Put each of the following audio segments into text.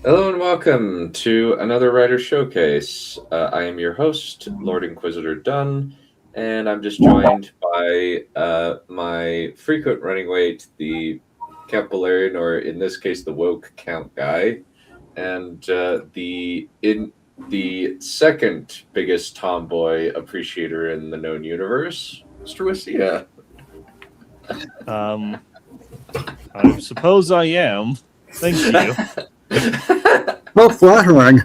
Hello and welcome to another Writer Showcase. I am your host, Lord Inquisitor Dunn, and I'm just joined by my frequent running mate, the Count Balerion, or in this case, the woke Count Guy, and the second biggest tomboy appreciator in the known universe, Mr. Wissia. Um, I suppose I am. Thank you. Well, flattering.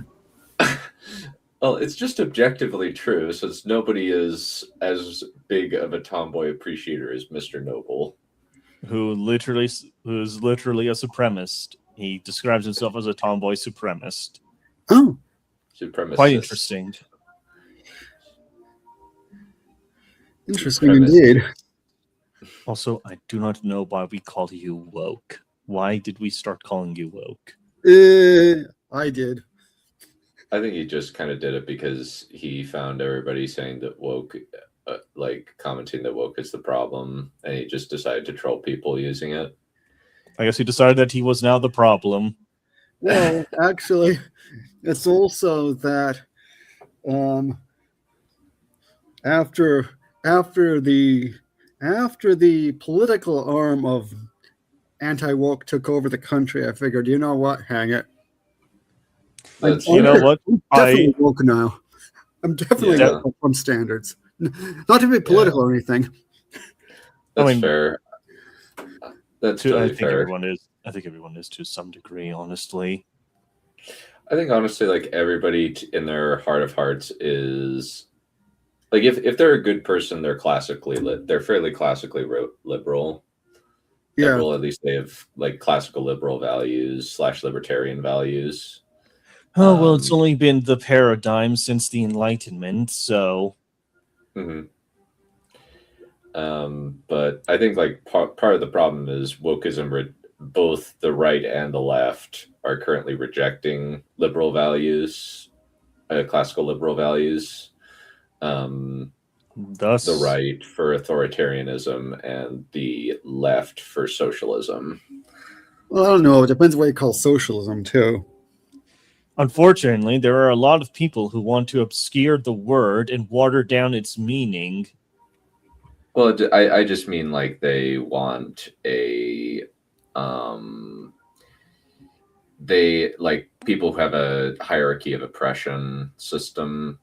Well, it's just objectively true, since nobody is as big of a tomboy appreciator as Mr. Noble. who's literally a supremacist. He describes himself as a tomboy supremacist. Oh, Supremacist. Quite interesting. interesting indeed. Also, I do not know why we call you woke. Why did we start calling you woke? I did. I think he just kind of did it because he found everybody saying that woke, commenting that woke is the problem, and he just decided to troll people using it. I guess he decided that he was now the problem. Well, actually, it's also that after the political arm of anti-woke took over the country, I figured, you know what, hang it. You know what? I'm definitely woke now. I'm definitely woke from standards. Not to be political or anything. That's fair. That's totally fair. I think everyone is to some degree, honestly. I think honestly, like everybody in their heart of hearts is like if they're a good person, they're fairly classically liberal. Yeah. Well, at least they have like classical liberal values / libertarian values. Oh, well, it's only been the paradigm since the Enlightenment, so. Mm-hmm. But I think like part of the problem is wokeism. Both the right and the left are currently rejecting liberal values, classical liberal values. Thus, the right for authoritarianism and the left for socialism. Well, I don't know. It depends what you call socialism, too. Unfortunately, there are a lot of people who want to obscure the word and water down its meaning. Well, I just mean like they want they like people who have a hierarchy of oppression system.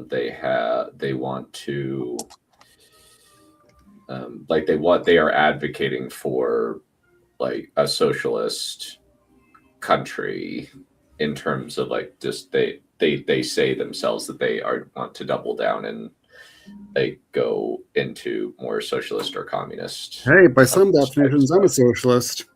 They want to they are advocating for like a socialist country in terms of like just they say themselves that they want to double down and they go into more socialist or communist. Hey, by some definitions, I'm a socialist.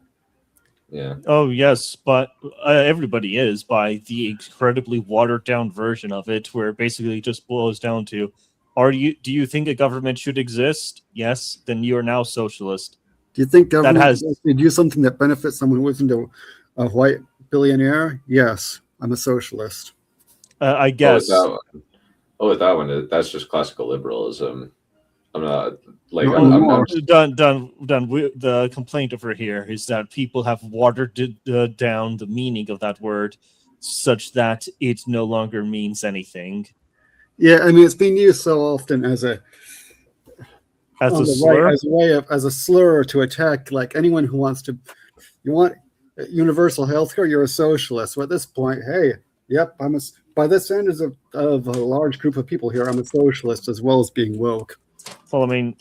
Yeah. Oh yes, but everybody is by the incredibly watered down version of it, where it basically just boils down to: do you think a government should exist? Yes, then you are now socialist. Do you think government should do something that benefits someone who isn't a white billionaire? Yes, I'm a socialist. I guess. With that one, that's just classical liberalism. I'm not like done. The complaint over here is that people have watered down the meaning of that word such that it no longer means anything. Yeah, I mean it's being used so often as a slur? as a slur to attack like anyone who wants to. You want universal health care? You're a socialist. So at this point, hey, yep, by the standards of a large group of people here, I'm a socialist as well as being woke. Well, I mean,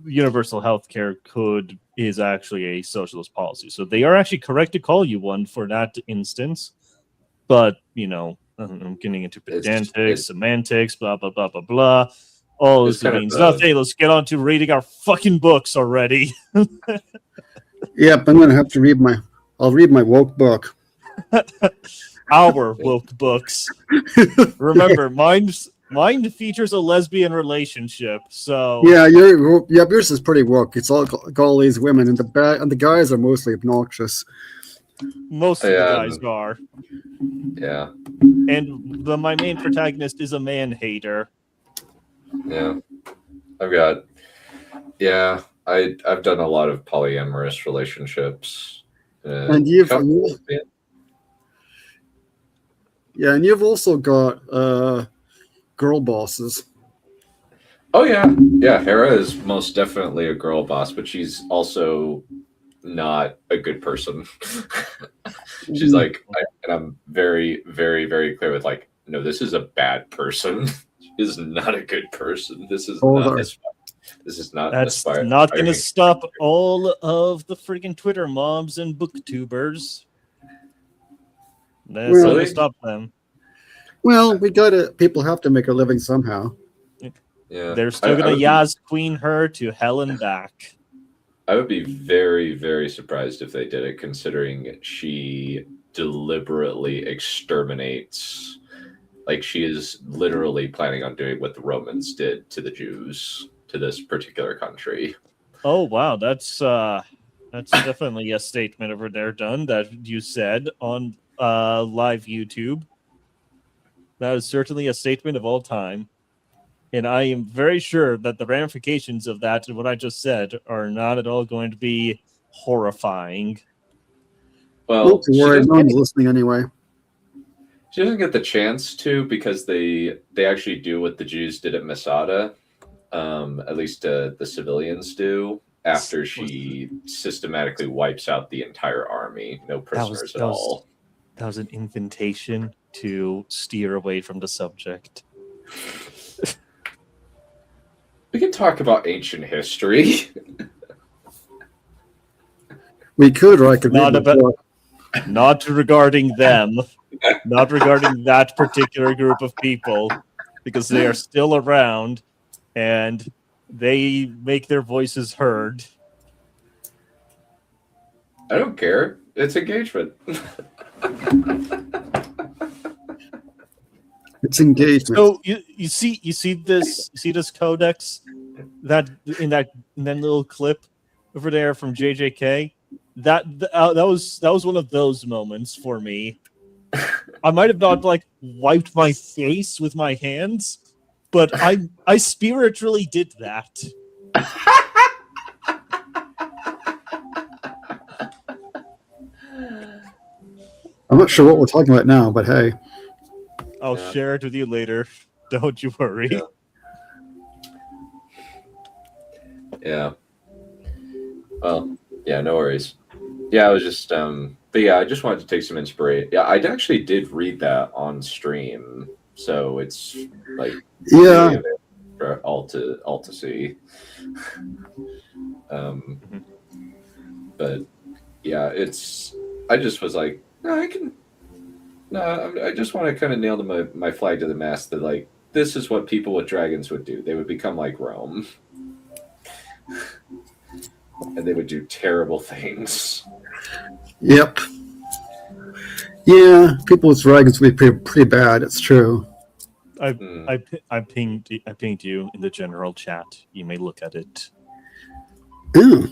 universal health care is actually a socialist policy. So they are actually correct to call you one for that instance. But, you know, I'm getting into pedantics, semantics, blah, blah, blah, blah, blah. All this means nothing. Let's get on to reading our fucking books already. Yep, I'm going to have to I'll read my woke book. Our woke books. Remember, mine features a lesbian relationship, so yours is pretty woke. It's all these women, and the guys are mostly obnoxious. Most of the guys are. Yeah. And my main protagonist is a man hater. Yeah. I've done a lot of polyamorous relationships. And you've Yeah, and you've also got girl bosses. Oh yeah, yeah. Hera is most definitely a girl boss, but she's also not a good person. She's like, and I'm very, very, very clear with like, no, this is a bad person. She is not a good person. This is Hold not. on. This is not. That's not going to stop all of the freaking Twitter mobs and booktubers. That's not Really? going to stop them. Well, people have to make a living somehow. Yeah, They're still I going would to Yaz Queen her to hell and back. I would be very, very surprised if they did it, considering she deliberately exterminates. Like she is literally planning on doing what the Romans did to the Jews to this particular country. Oh wow, that's definitely a statement over there, done that you said on live YouTube. That is certainly a statement of all time. And I am very sure that the ramifications of that and what I just said are not at all going to be horrifying. Well, Not to worry, no one's listening anyway. she doesn't get the chance to because they actually do what the Jews did at Masada. At least the civilians do. After she systematically wipes out the entire army, no prisoners at all. That was an invitation to steer away from the subject. We can talk about ancient history. We could, or I could Not read the about- book. Not regarding them, not regarding that particular group of people, because they are still around and they make their voices heard. I don't care. It's engagement. It's engagement. So you see this codex that in that little clip over there from JJK. That was one of those moments for me. I might have not like wiped my face with my hands, but I spiritually did that. I'm not sure what we're talking about now, but hey. I'll Yeah. share it with you later. Don't you worry. Yeah. Yeah. Well, yeah, no worries. Yeah, I was just but yeah, I just wanted to take some inspiration. Yeah, I actually did read that on stream. So it's like Yeah. for all to see. But yeah, I just was like, no, I just want to kind of nail my flag to the mast that like this is what people with dragons would do. They would become like Rome. And they would do terrible things. Yep. Yeah, people with dragons would be pretty bad. It's true. I pinged you in the general chat. You may look at it. Oh.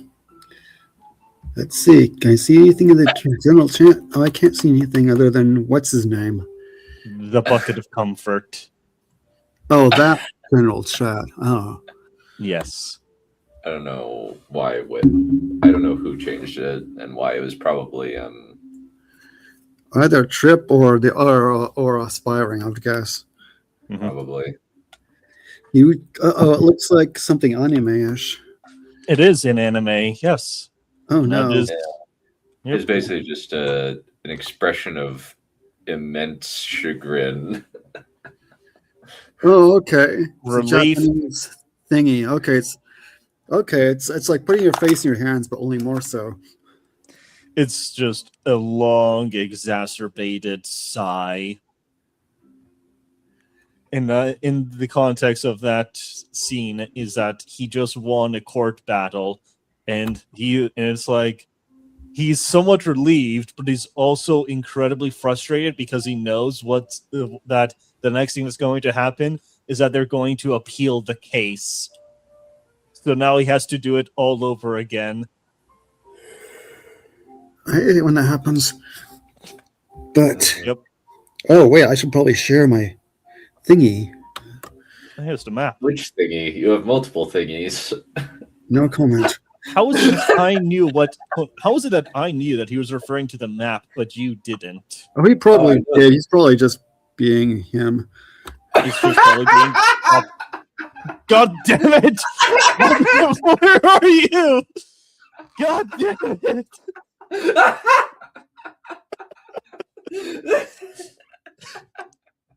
Let's see. Can I see anything in the general chat? Oh, I can't see anything other than what's his name? The bucket of comfort. Oh, that general chat. Oh. Yes. I don't know why it went. I don't know who changed it and why. It was probably Either Trip or or Aspiring, I would guess. Mhm. probably. It looks like something anime-ish. It is in anime. Yes. Oh no. That is- It's basically just an expression of immense chagrin. Oh, okay. It's a Relief. Japanese thingy. Okay, it's like putting your face in your hands, but only more so. It's just a long, exacerbated sigh. In the context of that scene, is that he just won a court battle, and it's like he's somewhat relieved, but he's also incredibly frustrated because he knows that the next thing that's going to happen is that they're going to appeal the case. So now he has to do it all over again. I hate it when that happens. But Yep. oh wait, I should probably share my thingy. Here's the map. Which thingy? You have multiple thingies. No comment. How is it that I knew what? How is it that I knew that he was referring to the map, but you didn't? Oh, he probably Oh, I know. did. He's probably just being him. He's just probably being. God damn it! Where are you? God damn it!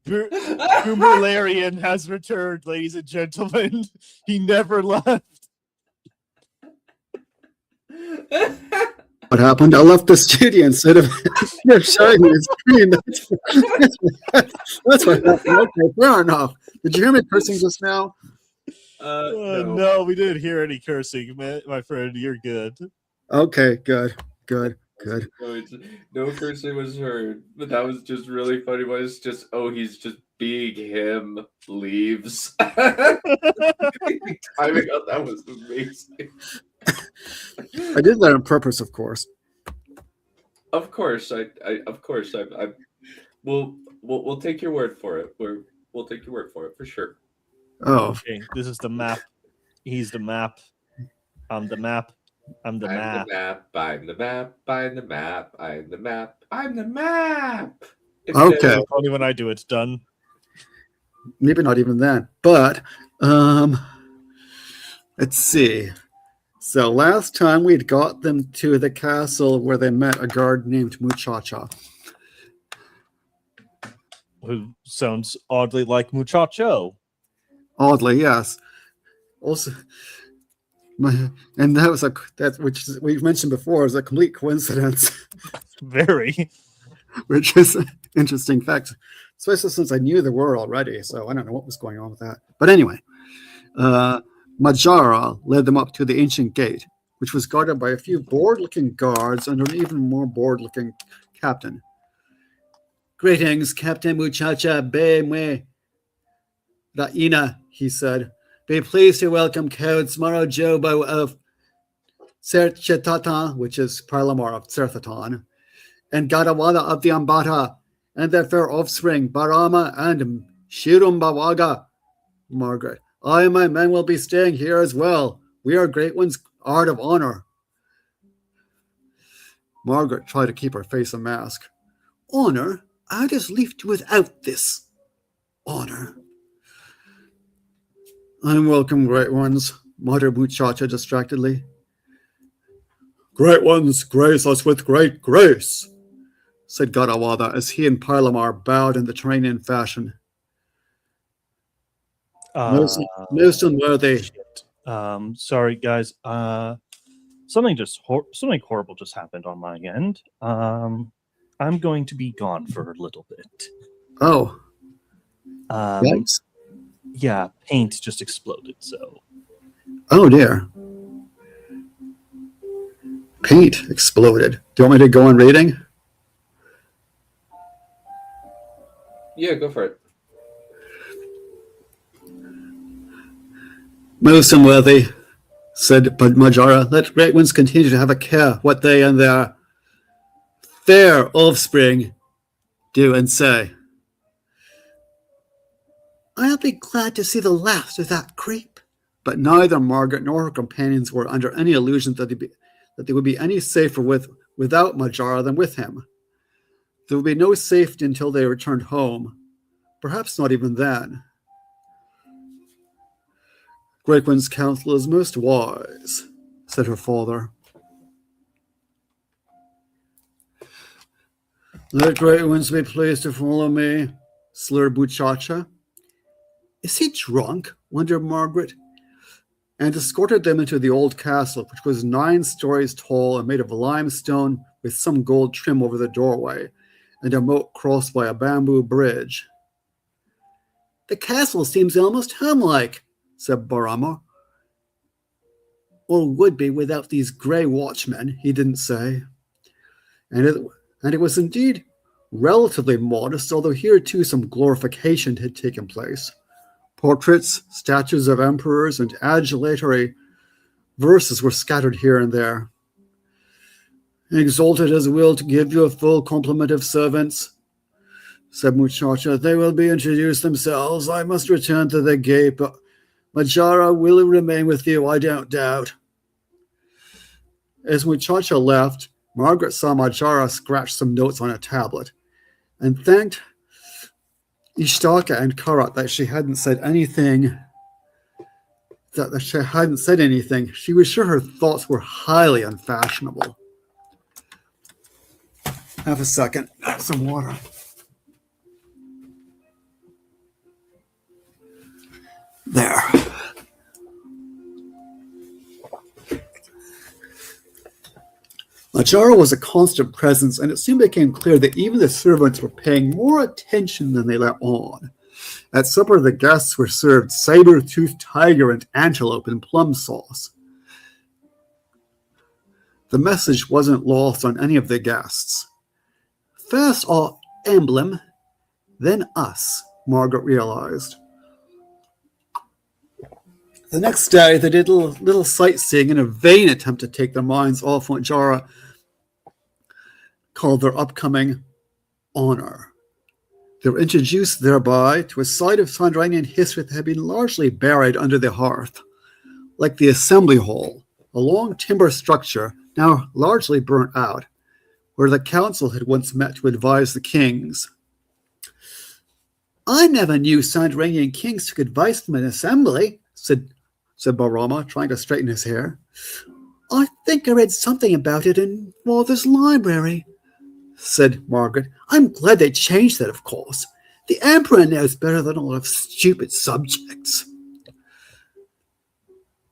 Boomerlarian has returned, ladies and gentlemen. He never left. What happened? I left the studio instead of showing the screen. That's what happened. Okay, fair enough. Did you hear me cursing just now? No, we didn't hear any cursing, my friend. You're good. Okay, good. No cursing was heard, but that was just really funny. Was just he's just being him. Leaves. Timing out that was amazing. I did that on purpose, of course. Of course, we'll take your word for it. We'll take your word for it for sure. Oh, okay. This is the map. He's the map. I'm the map. I'm the map. I'm the map. I'm the map. I'm the map. I'm the map. Okay. Only when I do it's done. Maybe not even then. But let's see. So last time we'd got them to the castle where they met a guard named Muchacha. Who sounds oddly like Muchacho. Oddly, yes. Also, and that was which we've mentioned before is a complete coincidence. Very. Which is an interesting fact, especially since I knew there were already. So I don't know what was going on with that. But anyway, Majara led them up to the ancient gate, which was guarded by a few bored-looking guards and an even more bored-looking captain. Greetings, Captain Muchacha Be Mwe Raina, he said. Be pleased to welcome Count Smarojobo of Serchetatan, which is Parlamar of Serthatan, and Gadawada of the Ambata, and their fair offspring, Barama and Shirumbawaga. Margaret, I and my men will be staying here as well. We are Great One's guard of honor. Margaret tried to keep her face a mask. Honor? I'd just leave you without this. Honor. Unwelcome, Great Ones, muttered Muchacha distractedly. Great Ones, grace us with great grace, said Gadawada as he and Parlamar bowed in the Turanian fashion. Most unworthy. Sorry, guys. Something horrible just happened on my end. I'm going to be gone for a little bit. Oh. Yikes. Yeah, paint just exploded, so. Oh, dear. Paint exploded. Do you want me to go on reading? Yeah, go for it. Most unworthy, said Majara. Let Great Ones continue to have a care what they and their fair offspring do and say. I'll be glad to see the last of that creep. But neither Margaret nor her companions were under any illusion that they would be any safer without Majara than with him. There would be no safety until they returned home. Perhaps not even then. Great One's counsel is most wise, said her father. Let Great Ones be pleased to follow me, slurred Muchacha. Is he drunk? Wondered Margaret, and escorted them into the old castle, which was 9 stories tall and made of limestone with some gold trim over the doorway, and a moat crossed by a bamboo bridge. The castle seems almost home-like, said Barama. Or would be without these grey watchmen, he didn't say. And it was indeed relatively modest, although here too some glorification had taken place. Portraits, statues of emperors, and adulatory verses were scattered here and there. Exalted as will to give you a full complement of servants, said Muchacha. They will be introduced themselves. I must return to the gate, but Majara will remain with you, I don't doubt. As Muchacha left, Margaret saw Majara scratch some notes on a tablet and thanked Ishtaka and Karat that she hadn't said anything. That she hadn't said anything. She was sure her thoughts were highly unfashionable. Have a second. Have some water. There. Ajara was a constant presence, and it soon became clear that even the servants were paying more attention than they let on. At supper, the guests were served saber-toothed tiger and antelope in plum sauce. The message wasn't lost on any of the guests. First our emblem, then us, Margaret realized. The next day, they did a little sightseeing in a vain attempt to take their minds off what Jara called their upcoming honor. They were introduced thereby to a side of Sandringian history that had been largely buried under the hearth, like the assembly hall, a long timber structure now largely burnt out, where the council had once met to advise the kings. I never knew Sandringian kings took advice from an assembly, said Barama, trying to straighten his hair. I think I read something about it in Father's library, said Margaret. I'm glad they changed that, of course. The Emperor knows better than a lot of stupid subjects.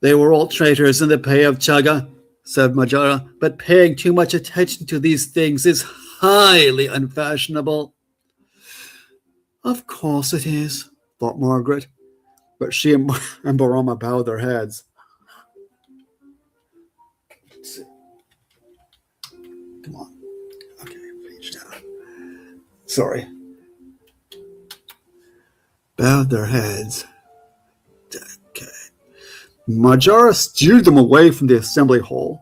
They were all traitors in the pay of Chaga, said Majara, but paying too much attention to these things is highly unfashionable. Of course it is, thought Margaret, but she and Barama bowed their heads. Let's see. Come on. Okay, page down. Sorry. Bowed their heads. Okay. Majara steered them away from the assembly hall.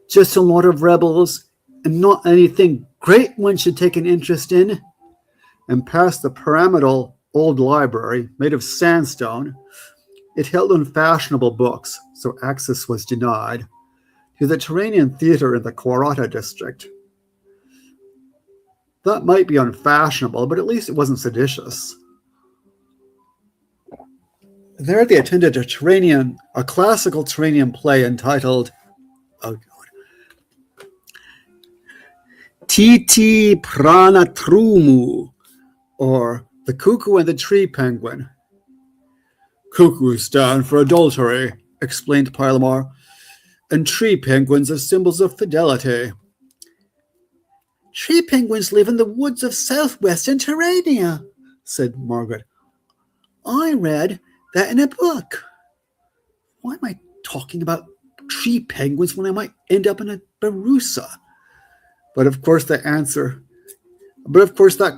Just a lot of rebels, and not anything great one should take an interest in. And past the pyramidal old library made of sandstone, it held unfashionable books, so access was denied, to the Turanian theater in the Kwarata district. That might be unfashionable, but at least it wasn't seditious. There they attended a classical Turanian play entitled Titi Pranatrumu, or The Cuckoo and the Tree Penguin. Cuckoos stand for adultery, explained Pylamar, and tree penguins are symbols of fidelity. Tree penguins live in the woods of southwestern Turania, said Margaret. I read that in a book. Why am I talking about tree penguins when I might end up in a Barusa? But of course that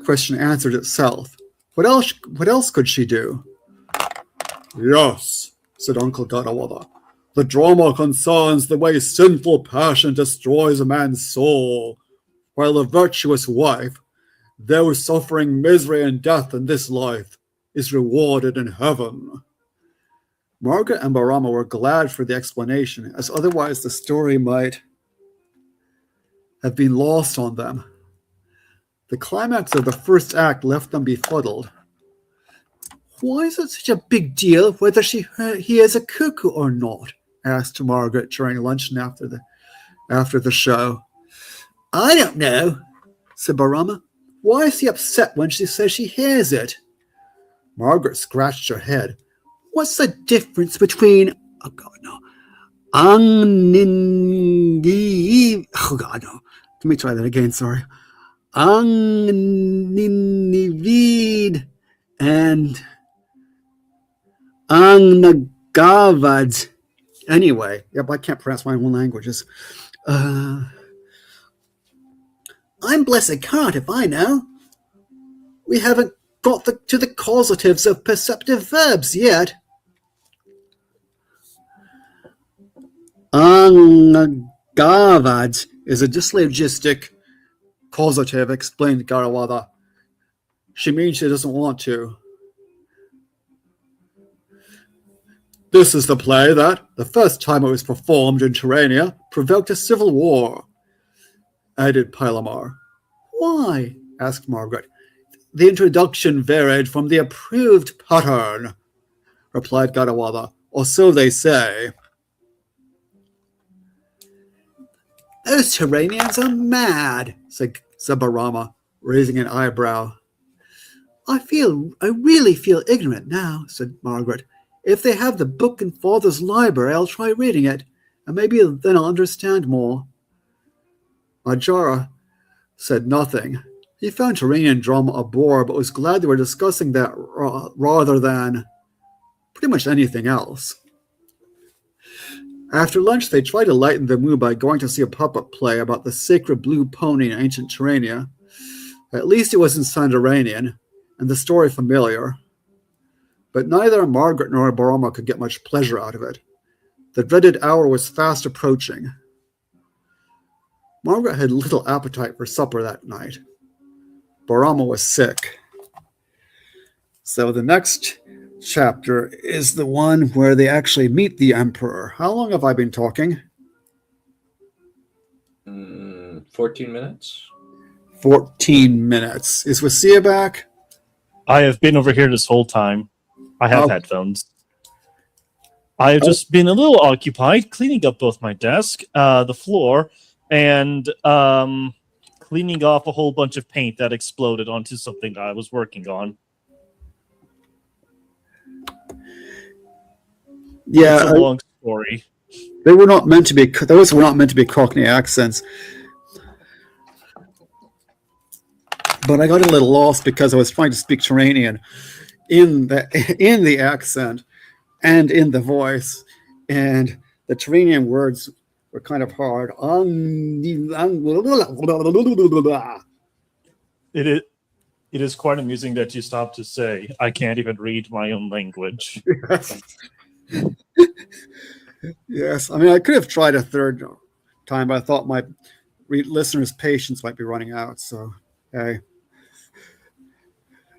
question answered itself. What else could she do? Yes, said Uncle Garawada. The drama concerns the way sinful passion destroys a man's soul, while a virtuous wife, though suffering misery and death in this life, is rewarded in heaven. Margaret and Barama were glad for the explanation, as otherwise the story might have been lost on them. The climax of the first act left them befuddled. Why is it such a big deal whether he is a cuckoo or not? Asked Margaret during luncheon after the show. I don't know, said Barama. Why is he upset when she says she hears it? Margaret scratched her head. What's the difference between... Oh, God, no. Angningi... Oh, God, no. Let me try that again, sorry. Angninivid and Angnagavad. Anyway, yep, I can't pronounce my own languages. I'm blessed can't if I know. We haven't got to the causatives of perceptive verbs yet. Angavad is a dyslogistic causative, explained Garawada. She means she doesn't want to. This is the play that, the first time it was performed in Turania, provoked a civil war, added Pylamar. Why? Asked Margaret. the introduction varied from the approved pattern, replied Gadawala, or so they say. Those Turanians are mad, said Barama, raising an eyebrow. I really feel ignorant now, said Margaret. If they have the book in Father's library, I'll try reading it, and maybe then I'll understand more. Majara said nothing. He found Turanian drama a bore, but was glad they were discussing that rather than pretty much anything else. After lunch, they tried to lighten the mood by going to see a puppet play about the sacred blue pony in ancient Turania. At least it was in Sandoranian, and the story familiar. But neither Margaret nor Barama could get much pleasure out of it. The dreaded hour was fast approaching. Margaret had little appetite for supper that night. Barama was sick. So the next chapter is the one where they actually meet the Emperor. How long have I been talking? 14 minutes. 14 minutes. Is Wasia back? I have been over here this whole time. I have headphones. I have just been a little occupied cleaning up both my desk, the floor, and cleaning off a whole bunch of paint that exploded onto something that I was working on. Yeah, it's a long story. Those were not meant to be Cockney accents. But I got a little lost because I was trying to speak Turanian in the accent and in the voice, and the Turanian words were kind of hard. It is quite amusing that you stopped to say, I can't even read my own language. Yes. I mean, I could have tried a third time, but I thought my listeners' patience might be running out. So, hey.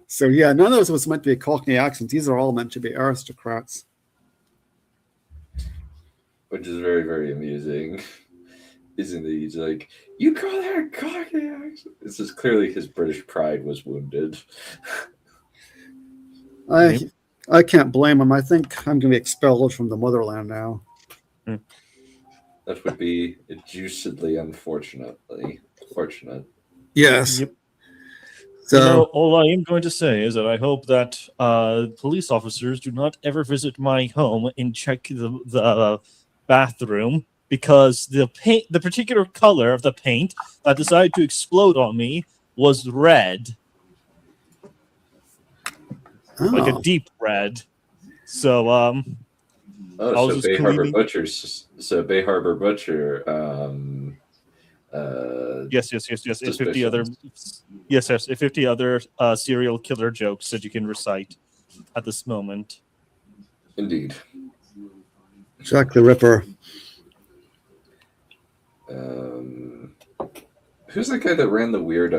So, yeah, none of those was meant to be Cockney accents. These are all meant to be aristocrats. Which is very, very amusing. Isn't it? He's like, you call that a Cockney accent? This is clearly his British pride was wounded. I can't blame him. I think I'm going to be expelled from the motherland now. That would be juicidly unfortunate. Yes. Yep. So, all I am going to say is that I hope that police officers do not ever visit my home and check the bathroom, because the particular color of the paint that decided to explode on me was red. Like a deep red. So, so Bay Harbor Butchers. So Bay Harbor Butcher. Yes. And 50 other. Yes. 50 other serial killer jokes that you can recite at this moment. Indeed. Jack the Ripper. Who's the guy that ran the weird,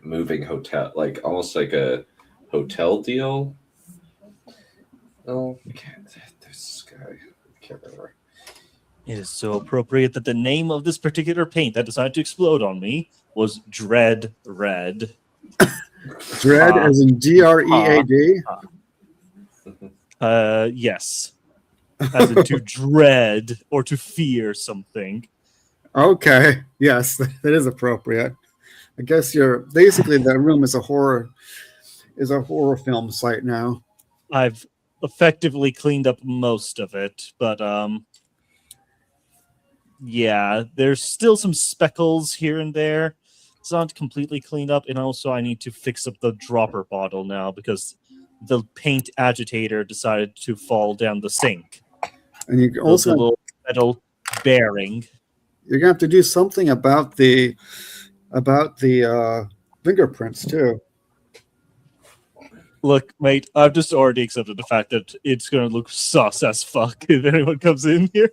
moving hotel, almost like a hotel deal? Oh, this guy. I can't remember. It is so appropriate that the name of this particular paint that decided to explode on me was Dread Red. Dread as in DREAD? Yes. As in to dread or to fear something. Okay. Yes, that is appropriate. I guess basically the room is a horror film site now. I've effectively cleaned up most of it, but yeah, there's still some speckles here and there. It's not completely cleaned up, and also I need to fix up the dropper bottle now because the paint agitator decided to fall down the sink. And you also a little metal bearing. You're gonna have to do something about the fingerprints too. Look, mate, I've just already accepted the fact that it's gonna look sus as fuck if anyone comes in here.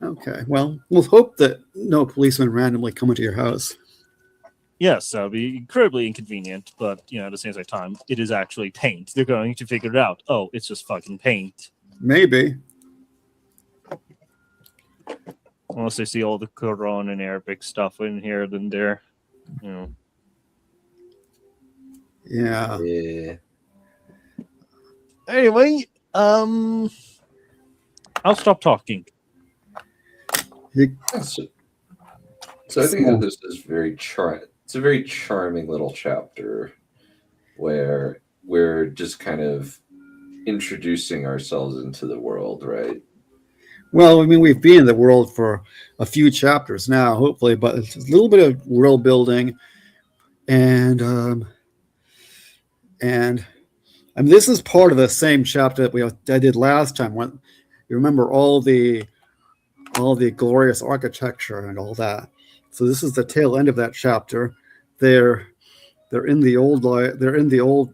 Okay, well, we'll hope that no policemen randomly come into your house. Yes, that would be incredibly inconvenient, but, at the same time, it is actually paint. They're going to figure it out. Oh, it's just fucking paint. Maybe. Unless they see all the Quran and Arabic stuff in here, then they're, Yeah. Yeah. Anyway, I'll stop talking. So I think that this is it's a very charming little chapter where we're just kind of introducing ourselves into the world, right? Well, I mean, we've been in the world for a few chapters now, hopefully, but it's a little bit of world building, and I mean, this is part of the same chapter that I did last time. When you remember all the glorious architecture and all that. So this is the tail end of that chapter. They're in the old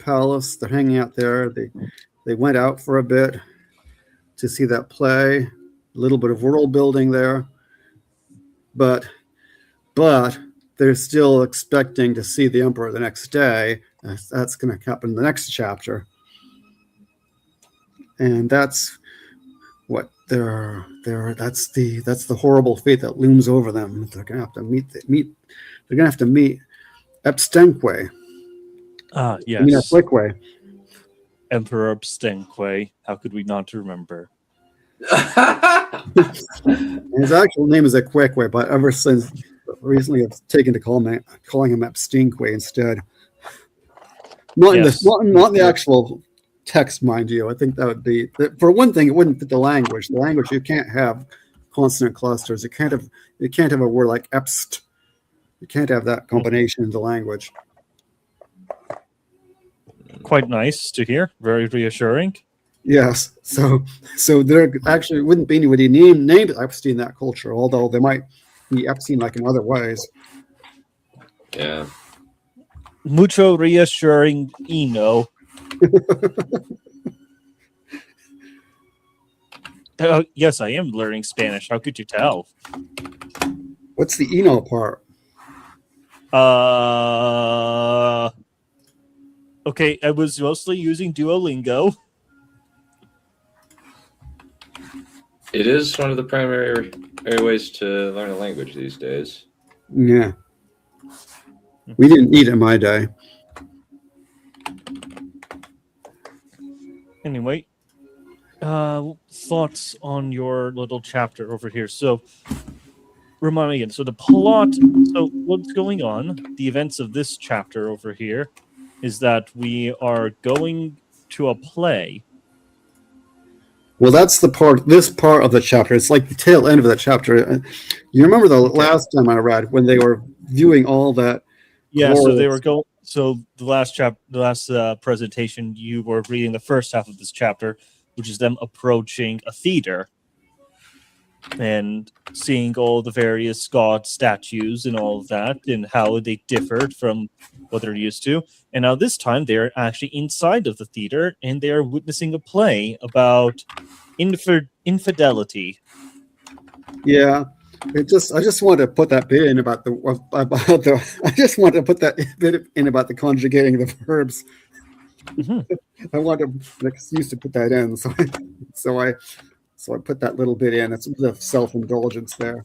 palace. They're hanging out there. They went out for a bit to see that play. A little bit of world building there, but they're still expecting to see the emperor the next day. That's going to happen in the next chapter, and that's what that's the horrible fate that looms over them. They're going to have to meet. They're going to have to meet Epstenque. Yes. I mean, Epstenque. Emperor Epstenque. How could we not remember? His actual name is Equeque, but ever since recently I've taken to calling him Epstenque instead. Not in the actual text, mind you. I think that would be, for one thing, it wouldn't fit the language. The language, you can't have consonant clusters. You can't have a word like epst. You can't have that combination in the language. Quite nice to hear. Very reassuring. Yes. So there actually wouldn't be anybody named Epstein in that culture, although they might be Epstein like in other ways. Yeah. Mucho reassuring, Eno. Yes, I am learning Spanish. How could you tell? What's the Eno part? Okay, I was mostly using Duolingo. It is one of the primary ways to learn a language these days. Yeah. We didn't need it in my day. Anyway, thoughts on your little chapter over here. So, remind me again. So the plot. So what's going on? The events of this chapter over here is that we are going to a play. Well, that's this part of the chapter. It's like the tail end of the chapter. You remember the last time I read when they were viewing all that. Yeah, glorious... so they were going. So the last presentation, you were reading the first half of this chapter, which is them approaching a theater and seeing all the various god statues and all of that, and how they differed from what they're used to. And now this time they're actually inside of the theater and they are witnessing a play about infidelity. Yeah, I just wanted to put that bit in about the I just wanted to put that bit in about the conjugating the verbs. Mm-hmm. I wanted an excuse to put that in, so I put that little bit in. It's a bit of self-indulgence there.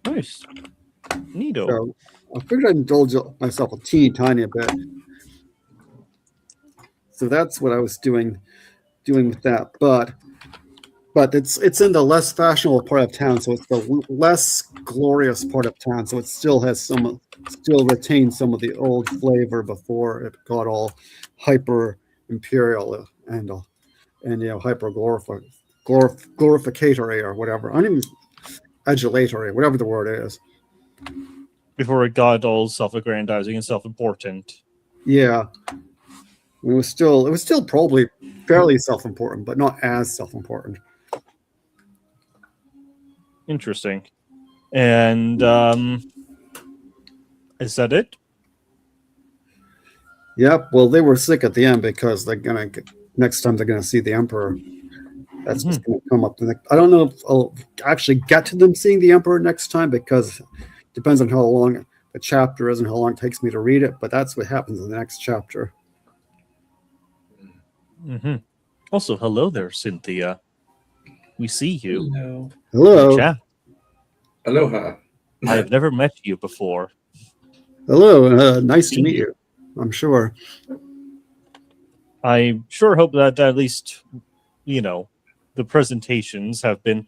Nice. Neato. So I figured I'd indulge myself a teeny tiny bit. So that's what I was doing with that. But it's in the less fashionable part of town, so it's the less glorious part of town. So it still retains some of the old flavor before it got all hyper imperial and hyper glorificatory or whatever. I don't even adulatory, whatever the word is. Before it got all self-aggrandizing and self-important. Yeah. It was still probably fairly self-important, but not as self-important. Interesting. And is that it? Yep. Well, they were sick at the end because next time they're gonna see the emperor. That's what's gonna come up. I don't know if I'll actually get to them seeing the emperor next time because it depends on how long the chapter is and how long it takes me to read it. But that's what happens in the next chapter. Mm-hmm. Also, hello there, Cynthia. We see you. Hello. Chat. Aloha. I have never met you before. Hello. Nice to meet you. I'm sure. I sure hope that at least, the presentations have been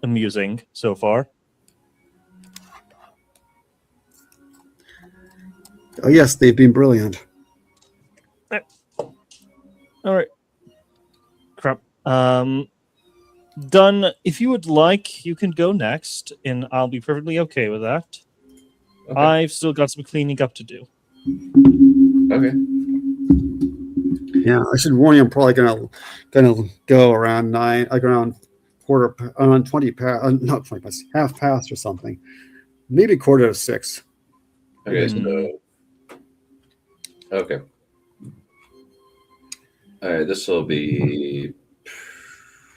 amusing so far. Oh, yes, they've been brilliant. All right. Crap. Done. If you would like, you can go next, and I'll be perfectly okay with that. Okay. I've still got some cleaning up to do. Okay. Yeah, I should warn you. I'm probably gonna go around around 20 past, not 20 past, half past or something, maybe 5:45. Okay. Hmm. So. Okay. All right. This will be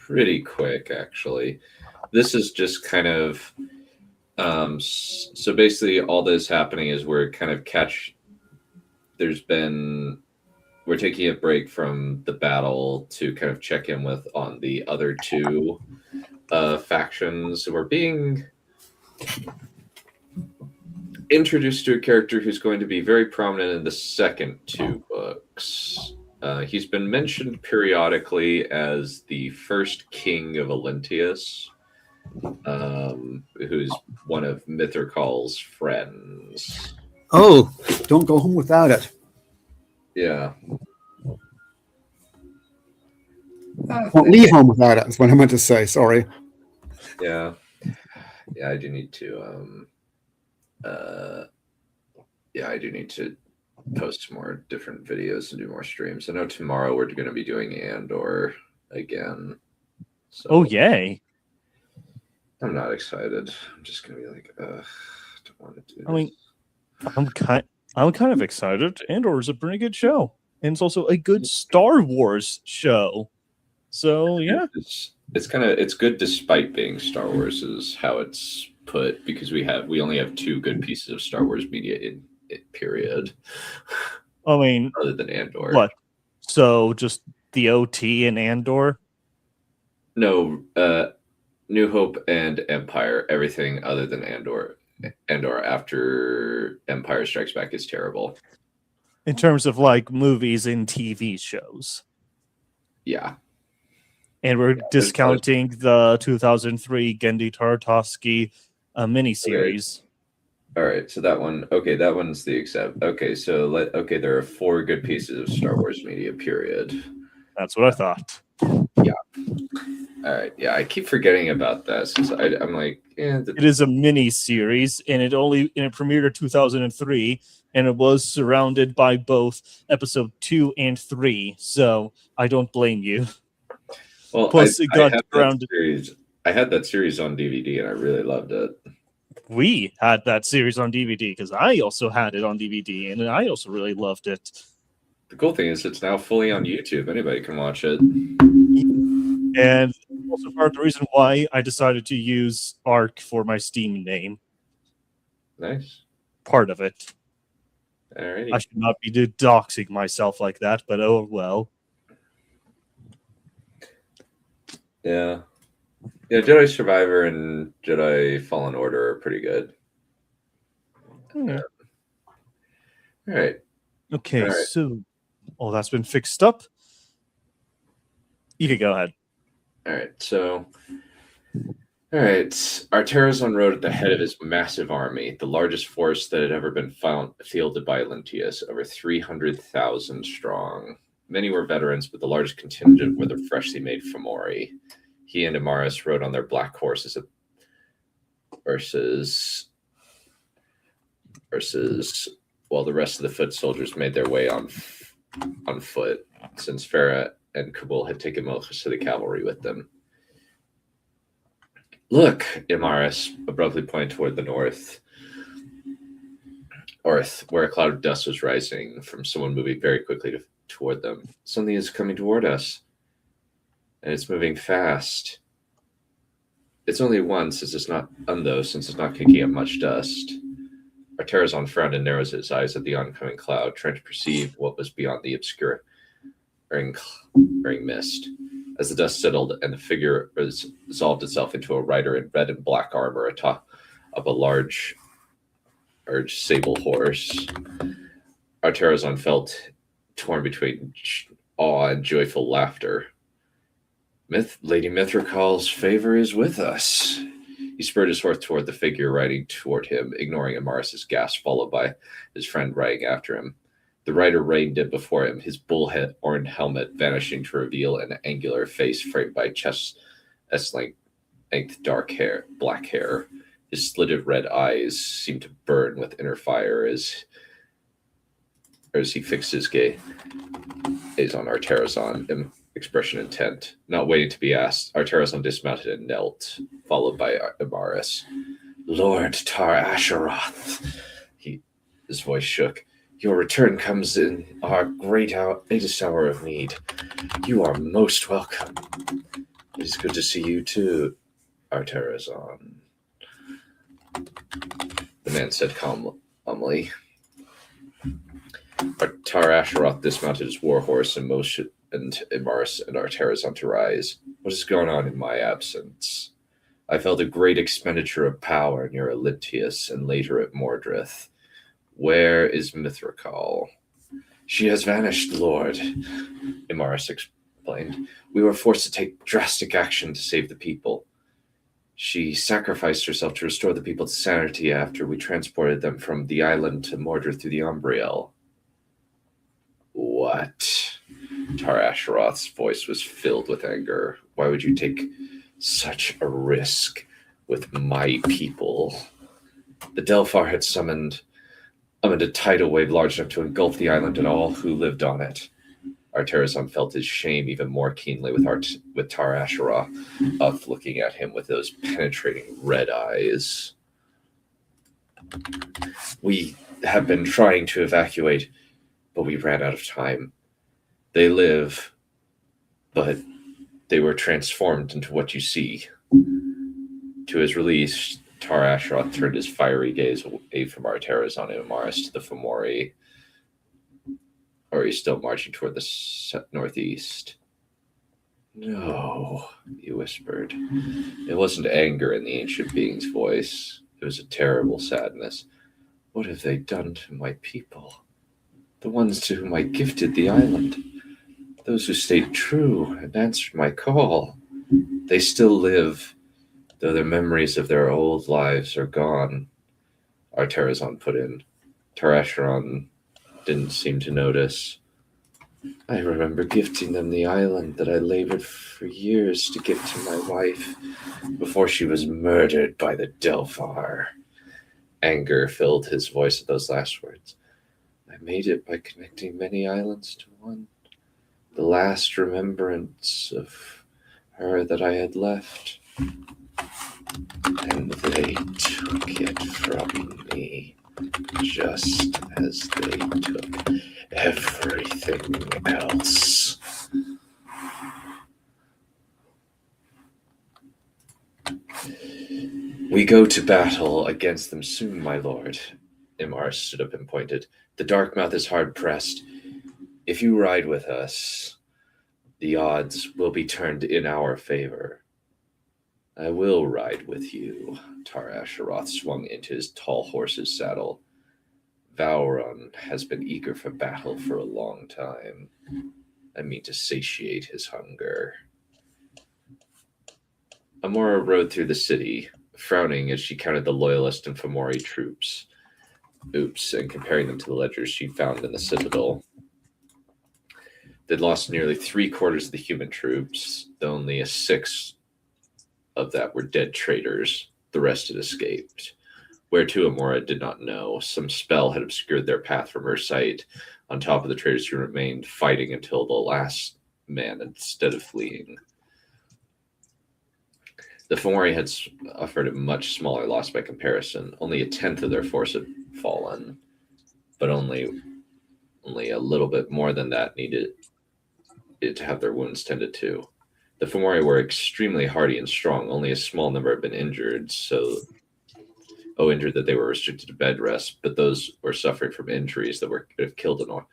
pretty quick, actually. This is just kind of. So basically, all this happening is we're kind of we're taking a break from the battle to kind of check in on the other two factions. We're being introduced to a character who's going to be very prominent in the second two books. He's been mentioned periodically as the first king of Olyntius, who's one of Mithrkal's friends. Oh, don't go home without it. Yeah. Don't leave home without it. Is what I meant to say. Sorry. Yeah. Yeah, I do need to I do need to post more different videos and do more streams. I know tomorrow we're going to be doing Andor again. So Oh, yay. I'm not excited. I'm just going to be like, don't want to do this. I mean, I'm kind of excited. Andor is a pretty good show, and it's also a good Star Wars show. So yeah, it's good despite being Star Wars is how it's put, because we only have two good pieces of Star Wars media in period. I mean, other than Andor. what? So just the OT and Andor? No, New Hope and Empire. Everything other than Andor. Andor after Empire Strikes Back is terrible. In terms of like movies and TV shows. Yeah. And we're discounting the 2003 Genndy Tartakovsky miniseries. All right, so that one, okay, that one's the except. Okay, so there are four good pieces of Star Wars media. Period. That's what I thought. Yeah. All right. Yeah, I keep forgetting about that since I'm like, it is a mini series, and it premiered in 2003, and it was surrounded by both episode 2 and 3. So I don't blame you. Well, plus it got surrounded. I had that series on DVD, and I really loved it. We had that series on DVD because I also had it on DVD, and I also really loved it. The cool thing is it's now fully on YouTube. Anybody can watch it. And also part of the reason why I decided to use ARC for my Steam name. Nice. Part of it. Alrighty. I should not be doxing myself like that, but oh well. Yeah. Yeah, Jedi Survivor and Jedi Fallen Order are pretty good. Yeah. All right. Okay, so all that's been fixed up. You can go ahead. All right, so Arterazon rode at the head of his massive army, the largest force that had ever been fielded by Olyntius, over 300,000 strong. Many were veterans, but the largest contingent were the freshly made Fomori. He and Immaris rode on their black horses versus while the rest of the foot soldiers made their way on foot, since Farah and Kabul had taken most of the cavalry with them. Look, Immaris abruptly pointed toward the north, where a cloud of dust was rising from someone moving very quickly toward them. Something is coming toward us, and it's moving fast. It's only one, since it's not kicking up much dust. Arterazon frowned and narrowed his eyes at the oncoming cloud, trying to perceive what was beyond the obscuring mist. As the dust settled and the figure resolved itself into a rider in red and black armor atop of a large sable horse, Arterazon felt torn between awe and joyful laughter. Lady Mithracal's favor is with us. He spurred his horse toward the figure riding toward him, ignoring Amaris's gasp, followed by his friend riding after him. The rider reined in before him, his bull-horn helmet vanishing to reveal an angular face framed by chest-length black hair. His slitted red eyes seemed to burn with inner fire as he fixed his gaze on Arterazon, expression intent. Not waiting to be asked, Arterazon dismounted and knelt, followed by Amaris. Lord Tar Asheroth, his voice shook. Your return comes in our latest hour of need. You are most welcome. It is good to see you too, Arterazon. The man said calmly. Tar Asheroth dismounted his warhorse and motioned Amaris and Arterazon to rise. What is going on in my absence? I felt a great expenditure of power near Olympus and later at Mordrith. Where is Mithracal? She has vanished, Lord, Amaris explained. We were forced to take drastic action to save the people. She sacrificed herself to restore the people to sanity after we transported them from the island to Mordrith through the Umbriel. What? Tar Asheroth's voice was filled with anger. Why would you take such a risk with my people? The Delphar had summoned a tidal wave large enough to engulf the island and all who lived on it. Arterazon felt his shame even more keenly with Tar Asheroth looking at him with those penetrating red eyes. We have been trying to evacuate, but we ran out of time. They live, but they were transformed into what you see. To his release, Tar Asheroth turned his fiery gaze away from Arterazon and Amaris to the Fomori. Or he's still marching toward the northeast. No, he whispered. It wasn't anger in the ancient being's voice. It was a terrible sadness. What have they done to my people? The ones to whom I gifted the island. Those who stayed true and answered my call. They still live, though their memories of their old lives are gone, Arterazon put in. Tar Asheroth didn't seem to notice. I remember gifting them the island that I labored for years to give to my wife before she was murdered by the Delphar. Anger filled his voice at those last words. I made it by connecting many islands to one. The last remembrance of her that I had left. And they took it from me, just as they took everything else. We go to battle against them soon, my lord. Imar stood up and pointed. The Darkmouth is hard-pressed. If you ride with us, the odds will be turned in our favor. I will ride with you. Tar Asheroth swung into his tall horse's saddle. Vauron has been eager for battle for a long time. I mean to satiate his hunger. Amora rode through the city, frowning as she counted the Loyalist and Fomori troops. And comparing them to the ledgers she found in the Citadel. They'd lost nearly 3/4 of the human troops, though only a sixth of that were dead traitors. The rest had escaped. Where to, Amora did not know. Some spell had obscured their path from her sight. On top of the traitors who remained fighting until the last man instead of fleeing. The Fomori had suffered a much smaller loss by comparison. Only 1/10 of their force had fallen, but only a little bit more than that needed it to have their wounds tended to. The Fomori were extremely hardy and strong. Only a small number had been injured, injured that they were restricted to bed rest, but those were suffering from injuries that could have killed a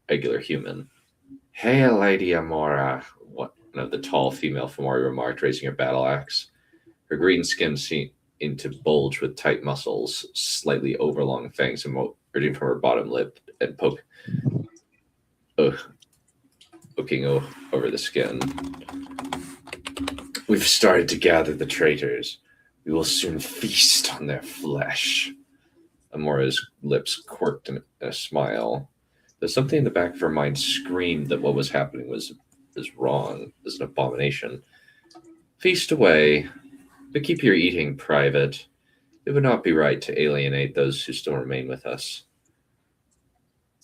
regular human. Hail, Lady Amora, one of the tall female Fomori remarked, raising her battle axe. Her green skin seemed to bulge with tight muscles, slightly overlong fangs reading from her bottom lip and poking over the skin. We've started to gather the traitors. We will soon feast on their flesh. Amora's lips quirked in a smile. There's something in the back of her mind screamed that what was happening was wrong, was an abomination. Feast away, but keep your eating private. It would not be right to alienate those who still remain with us.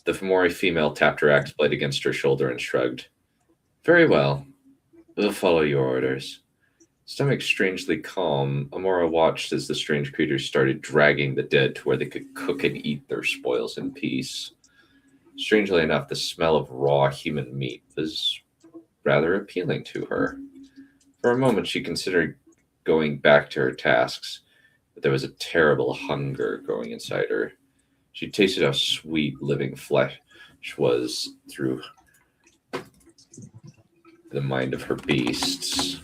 The Fomori female tapped her axe blade against her shoulder and shrugged. Very well. We'll follow your orders. Stomach strangely calm, Amora watched as the strange creatures started dragging the dead to where they could cook and eat their spoils in peace. Strangely enough, the smell of raw human meat was rather appealing to her. For a moment, she considered going back to her tasks, but there was a terrible hunger growing inside her. She tasted how sweet living flesh was through the mind of her beasts.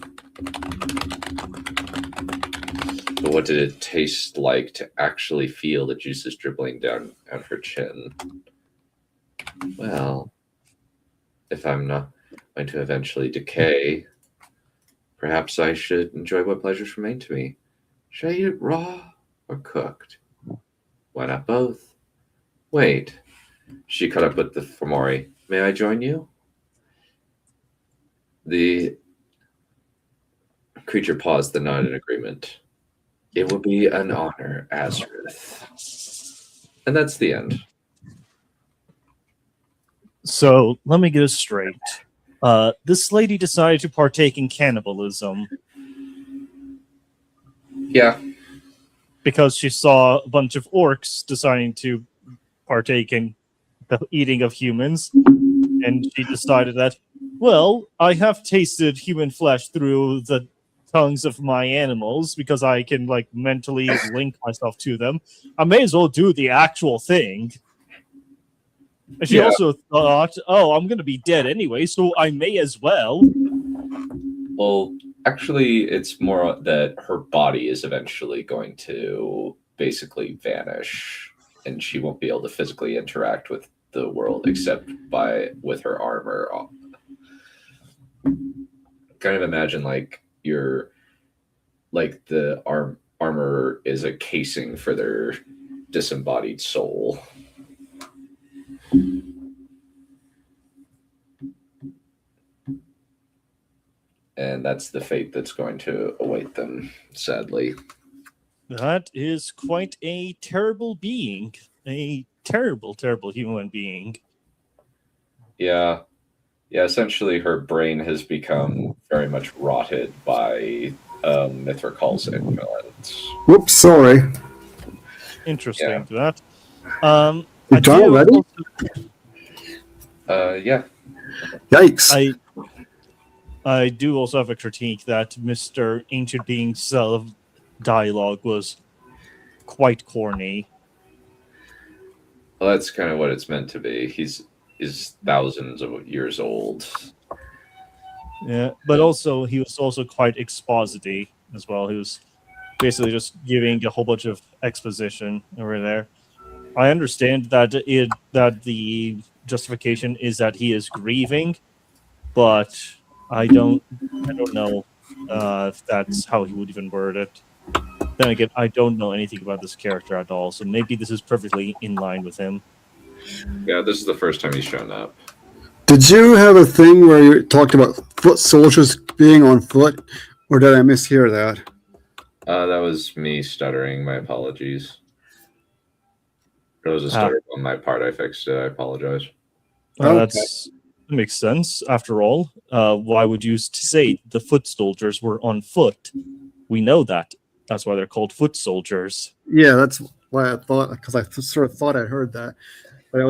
But what did it taste like to actually feel the juices dribbling down her chin? Well, if I'm not going to eventually decay, perhaps I should enjoy what pleasures remain to me. Should I eat it raw or cooked? Why not both? Wait. She caught up with the Fomori. May I join you? The creature paused, then nodded in agreement. It will be an honor, Azrith. And that's the end. So let me get this straight. This lady decided to partake in cannibalism Yeah. because she saw a bunch of orcs deciding to partake in the eating of humans, and she decided that, well, I have tasted human flesh through the tongues of my animals because I can like mentally link myself to them. I may as well do the actual thing. And she also thought, oh, I'm going to be dead anyway, so I may as well. Well, actually, it's more that her body is eventually going to basically vanish, and she won't be able to physically interact with the world except with her armor. Kind of imagine like the armor is a casing for their disembodied soul. And that's the fate that's going to await them, sadly. That is quite a terrible being. A terrible, terrible human being. Yeah. Yeah, essentially her brain has become very much rotted by Mithrikal's influence. Whoops, sorry. Interesting. Yeah. That. You done already? Yeah. Yikes. I do also have a critique that Mr. Ancient Being's dialogue was quite corny. Well, that's kind of what it's meant to be. He's thousands of years old. Yeah, but also he was also quite exposity as well. He was basically just giving a whole bunch of exposition over there. I understand that that the justification is that he is grieving, but I don't know if that's how he would even word it. Then again, I don't know anything about this character at all, so maybe this is perfectly in line with him. Yeah, this is the first time he's shown up. Did you have a thing where you talked about foot soldiers being on foot, or did I mishear that? That was me stuttering. My apologies. It was a stutter on my part. I fixed it. I apologize. That makes sense. After all, why would you say the foot soldiers were on foot? We know that. That's why they're called foot soldiers. Yeah, that's why I thought, because I sort of thought I heard that, but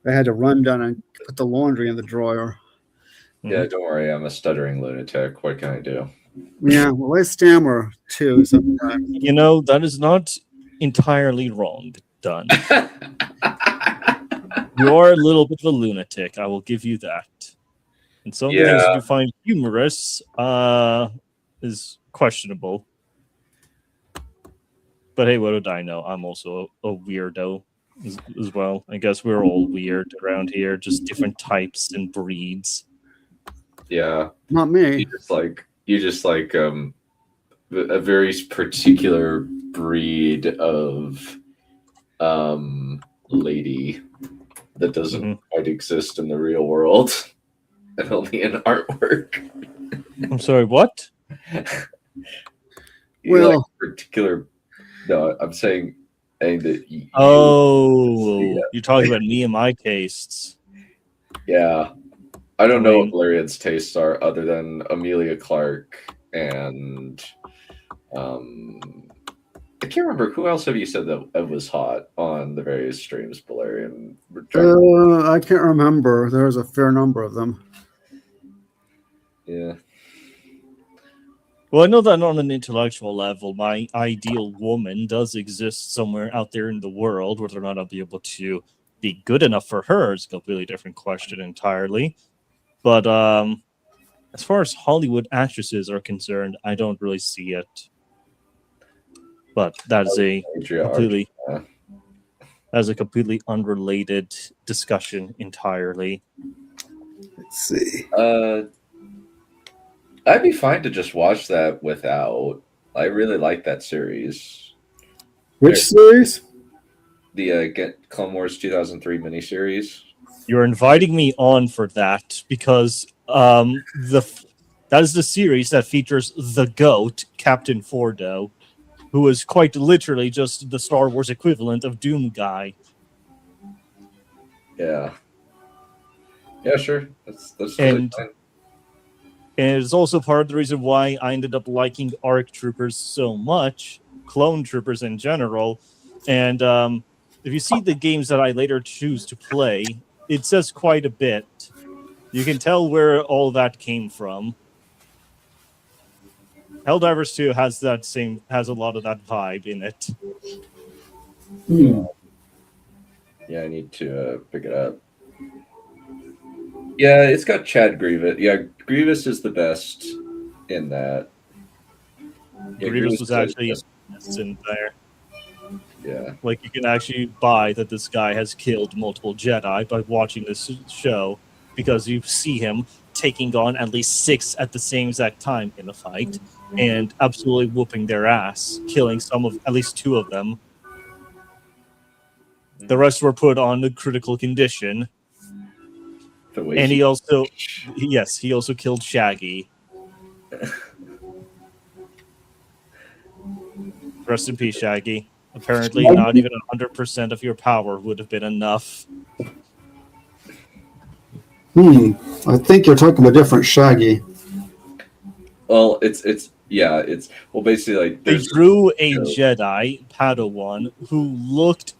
I had to run down and put the laundry in the drawer. Yeah, don't worry. I'm a stuttering lunatic. What can I do? Yeah, well, I stammer too sometimes. You know, that is not entirely wrong done. You are a little bit of a lunatic. I will give you that. And some things you find humorous is questionable. But hey, what did I know? I'm also a weirdo. as well. I guess we're all weird around here, just different types and breeds. Yeah, Not me. you just like a very particular breed of lady that doesn't quite exist in the real world and only in artwork. I'm sorry, what? You like Well- particular. No, I'm saying that. You're talking about me and my tastes. Yeah. I don't I know mean- what Valerian's tastes are other than Amelia Clark and I can't remember who else have you said that was hot on the various streams, Valerian. I can't remember. There's a fair number of them. Yeah. Well, I know that on an intellectual level, my ideal woman does exist somewhere out there in the world. Whether or not I'll be able to be good enough for her is a completely different question entirely. But as far as Hollywood actresses are concerned, I don't really see it. But that is a completely unrelated discussion entirely. Let's see. I'd be fine to just watch that without. I really like that series. Which series? The Get Clone Wars 2003 miniseries. You're inviting me on for that because that is the series that features the GOAT, Captain Fordo, who is quite literally just the Star Wars equivalent of Doom Guy. Yeah. Yeah, sure. That's totally fine. And it's also part of the reason why I ended up liking ARC Troopers so much, Clone Troopers in general. And if you see the games that I later choose to play, it says quite a bit. You can tell where all that came from. Helldivers 2 has a lot of that vibe in it. Yeah, I need to pick it up. Yeah, it's got Chad Grievous. Yeah, Grievous is the best in that. Yeah, Grievous was is actually the best. in there. Yeah. Like, you can actually buy that this guy has killed multiple Jedi by watching this show, because you see him taking on at least 6 at the same exact time in a fight and absolutely whooping their ass, killing at least 2 of them. The rest were put on a critical condition. And he also killed Shaggy. Rest in peace, Shaggy. Apparently, not even 100% of your power would have been enough. I think you're talking about a different Shaggy. Well, it's basically like They drew a Jedi Padawan who looked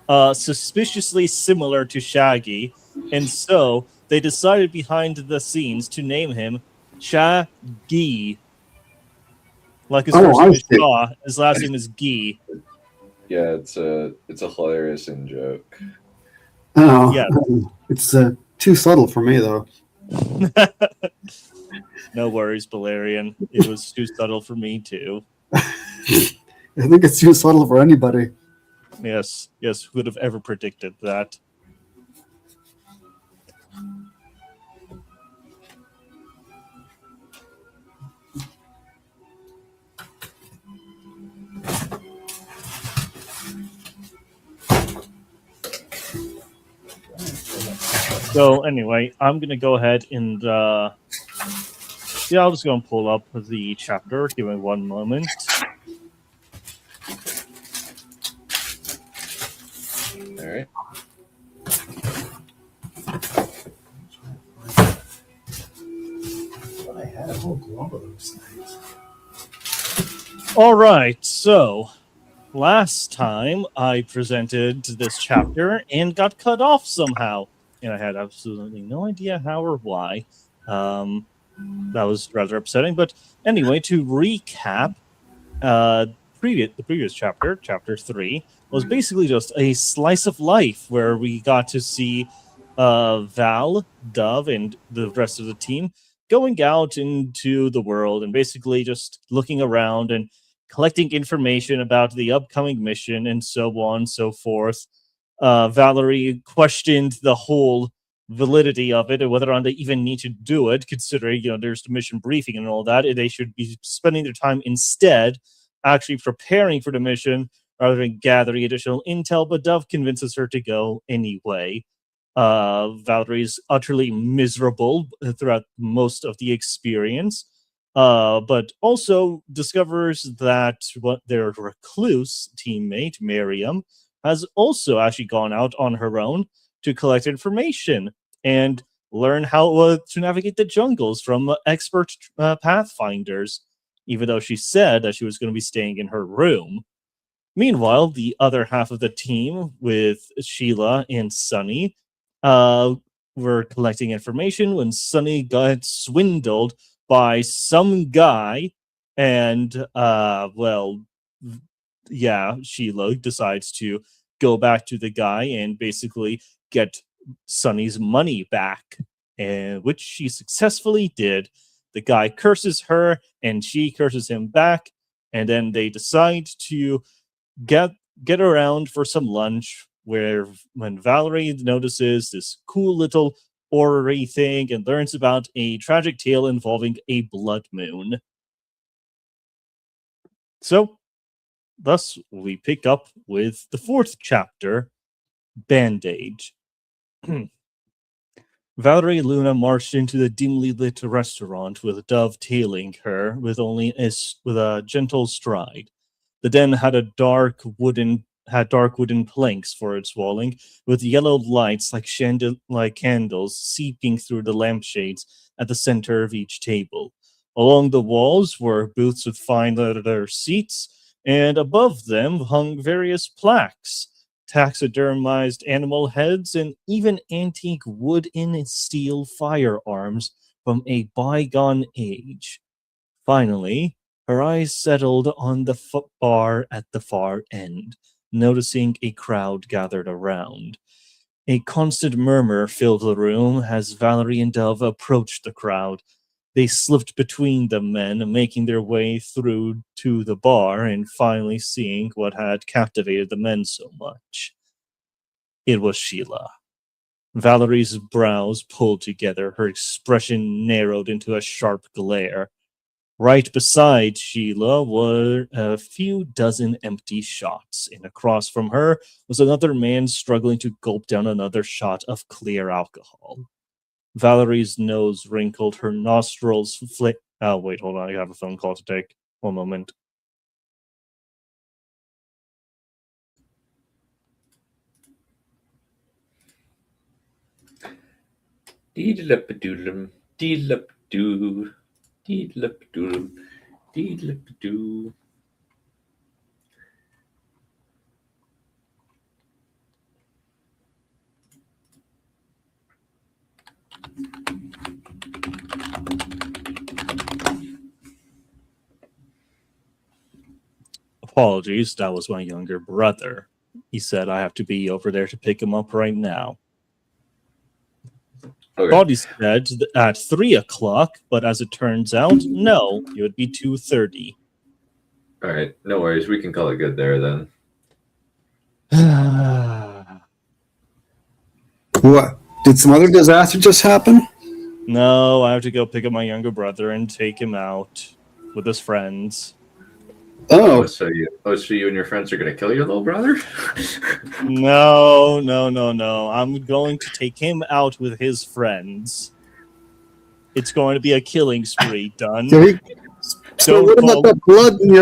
suspiciously similar to Shaggy, and so they decided behind the scenes to name him Shaggy. Like his first name is Shaw, his last name is Gee. Yeah, it's a hilarious in joke. Oh, Yeah. It's too subtle for me, though. No worries, Balerian. It was too subtle for me, too. I think it's too subtle for anybody. Yes, who would have ever predicted that? So anyway, I'm gonna go ahead and I'll just go and pull up the chapter. Give me one moment. All right. I had a whole glove of those things. All right, so last time I presented this chapter and got cut off somehow, and I had absolutely no idea how or why. That was rather upsetting. But anyway, to recap, the previous chapter, chapter 3, was basically just a slice of life where we got to see Val, Dove, and the rest of the team going out into the world and basically just looking around and collecting information about the upcoming mission and so on and so forth. Valerie questioned the whole validity of it and whether or not they even need to do it, considering, there's the mission briefing and all that. And they should be spending their time instead actually preparing for the mission rather than gathering additional intel. But Dove convinces her to go anyway. Valerie's utterly miserable throughout most of the experience, but also discovers that their recluse teammate, Miriam, has also actually gone out on her own to collect information and learn how to navigate the jungles from expert pathfinders, even though she said that she was going to be staying in her room. Meanwhile, the other half of the team, with Sheila and Sunny, were collecting information when Sunny got swindled by some guy, and Sheila decides to go back to the guy and basically get Sunny's money back, and which she successfully did. The guy curses her, and she curses him back, and then they decide to get around for some lunch, when Valerie notices this cool little orrery thing and learns about a tragic tale involving a blood moon. So, thus, we pick up with the 4th chapter, Bandage. Valerie and Luna marched into the dimly lit restaurant with Dove tailing her with a gentle stride. The den had dark wooden planks for its walling, with yellow lights like candles seeping through the lampshades at the center of each table. Along the walls were booths with fine leather seats, and above them hung various plaques, taxidermized animal heads, and even antique wood and steel firearms from a bygone age. Finally, her eyes settled on the bar at the far end, noticing a crowd gathered around. A constant murmur filled the room as Valerie and Dove approached the crowd. They slipped between the men, making their way through to the bar and finally seeing what had captivated the men so much. It was Sheila. Valerie's brows pulled together, her expression narrowed into a sharp glare. Right beside Sheila were a few dozen empty shots, and across from her was another man struggling to gulp down another shot of clear alcohol. Valerie's nose wrinkled, her nostrils Oh, wait, hold on, I have a phone call to take. One moment. Deedle-up-a-doodle-um, deedle-up-a-doo, deedle-up-a-doodle-um, deedle-up-a-doo. Apologies, that was my younger brother. He said I have to be over there to pick him up right now. Okay. Thought he said at 3 o'clock, but as it turns out, no, it would be 2:30. All right, no worries. We can call it good there then. What? Did some other disaster just happen? No, I have to go pick up my younger brother and take him out with his friends. Oh, So you and your friends are gonna kill your little brother? No. I'm going to take him out with his friends. It's going to be a killing spree, done. so what about the blood in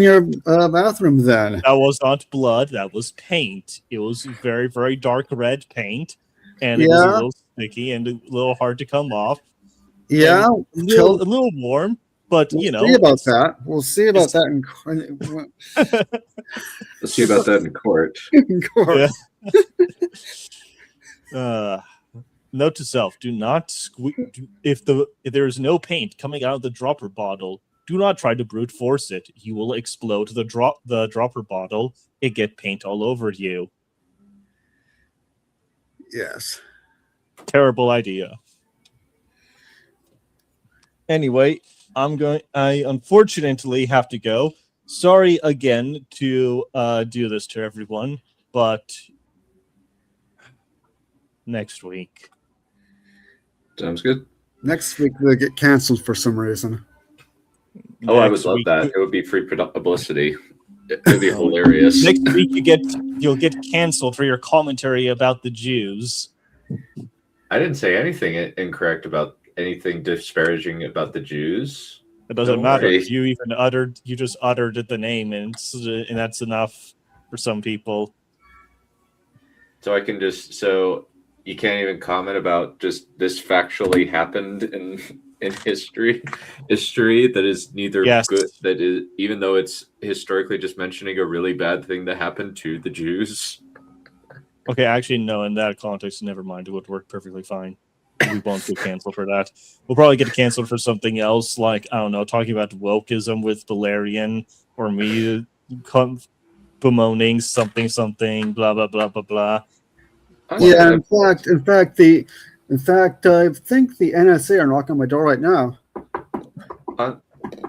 your bathroom then? That was not blood, that was paint. It was very, very dark red paint, and it was a little sticky and a little hard to come off. Yeah, A little warm, but we'll see about that. We'll see about that Let's see about that in court. in court. Note to self: do not if there is no paint coming out of the dropper bottle. Do not try to brute force it. You will explode the dropper bottle. It get paint all over you. Yes. Terrible idea. Anyway, I unfortunately have to go. Sorry again to do this to everyone, but next week. Sounds good. Next week they get canceled for some reason. Oh, I would Next love week- that. It would be free publicity. It'd be hilarious. Next week you'll get canceled for your commentary about the Jews. I didn't say anything incorrect about anything disparaging about the Jews. It doesn't Don't matter. worry. You just uttered the name, and that's enough for some people. So so you can't even comment about just this factually happened in history that is neither Yes. good, that is, even though it's historically just mentioning a really bad thing that happened to the Jews. Okay, actually, no. In that context, never mind. It would work perfectly fine. We won't get canceled for that. We'll probably get canceled for something else, like, I don't know, talking about wokeism with Valerian, or me bemoaning something, blah blah blah blah blah. Yeah, in fact, I think the NSA are knocking on my door right now.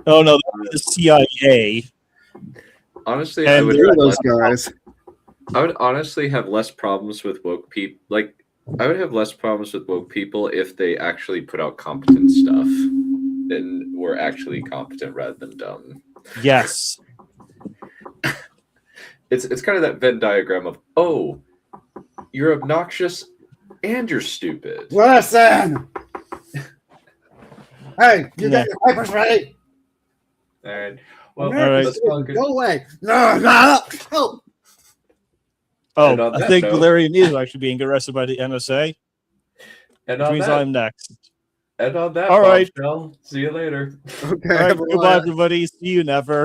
Oh no, that's the CIA. Honestly, And I would They're have those less, guys. I would honestly have less problems with woke people. Like, I would have less problems with woke people if they actually put out competent stuff and were actually competent rather than dumb. Yes. It's kind of that Venn diagram of, oh, you're obnoxious and you're stupid. Listen! Hey, you Yeah. got your papers ready? All right. Well, right. let's talk- Go away! No! Help! Oh, And on I that think note- Valerian is actually being arrested by the NSA, and which on means that, I'm next. and on that All right. bombshell, see you later. Okay, All right, everyone. goodbye, everybody. See you never.